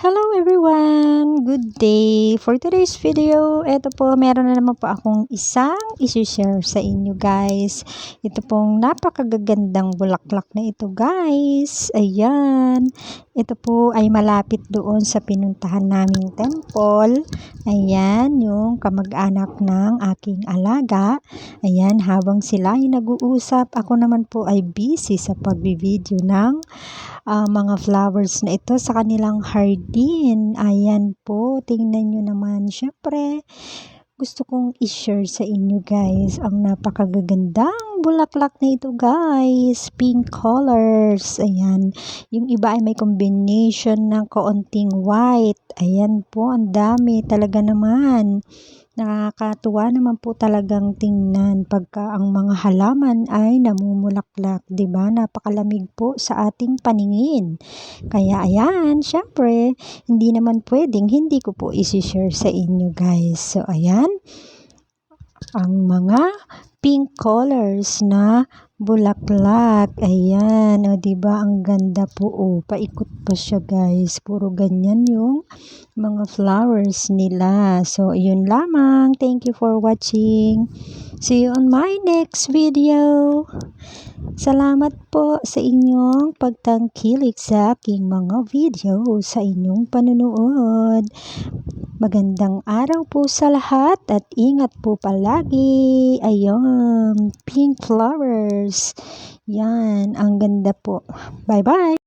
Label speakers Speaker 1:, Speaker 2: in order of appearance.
Speaker 1: Hello everyone! Good day! For today's video, ito po, meron na naman po akong isang isi-share sa inyo guys. Ito pong napakagagandang bulaklak na ito guys. Ayan. Ito po ay malapit doon sa pinuntahan naming temple. Ayan, yung kamag-anak ng aking alaga. Ayan, habang sila ay nag-uusap, ako naman po ay busy sa pagbi-video ng mga flowers na ito sa kanilang hardin. Ayan po, tingnan nyo naman. Syempre, gusto kong i-share sa inyo guys ang napakagagandang bulaklak na ito guys. Pink colors. Ayan. Yung iba ay may combination ng kaunting white. Ayan po, ang dami talaga naman. Nakakatuwa naman po talagang tingnan pagka ang mga halaman ay namumulaklak, 'di ba? Napakalamig po sa ating paningin. Kaya ayan, syempre, hindi naman pwedeng hindi ko po i-share sa inyo, guys. So ayan, ang mga pink colors na bulaklak. Ayan, o 'di ba ang ganda po. Oh, paikot pa siya, guys. Puro ganyan yung mga flowers nila. So, yun lamang. Thank you for watching. See you on my next video. Salamat po sa inyong pagtangkilik sa aking mga video, sa inyong panunood. Magandang araw po sa lahat at ingat po palagi. Ayun, pink flowers. Yan, ang ganda po. Bye-bye.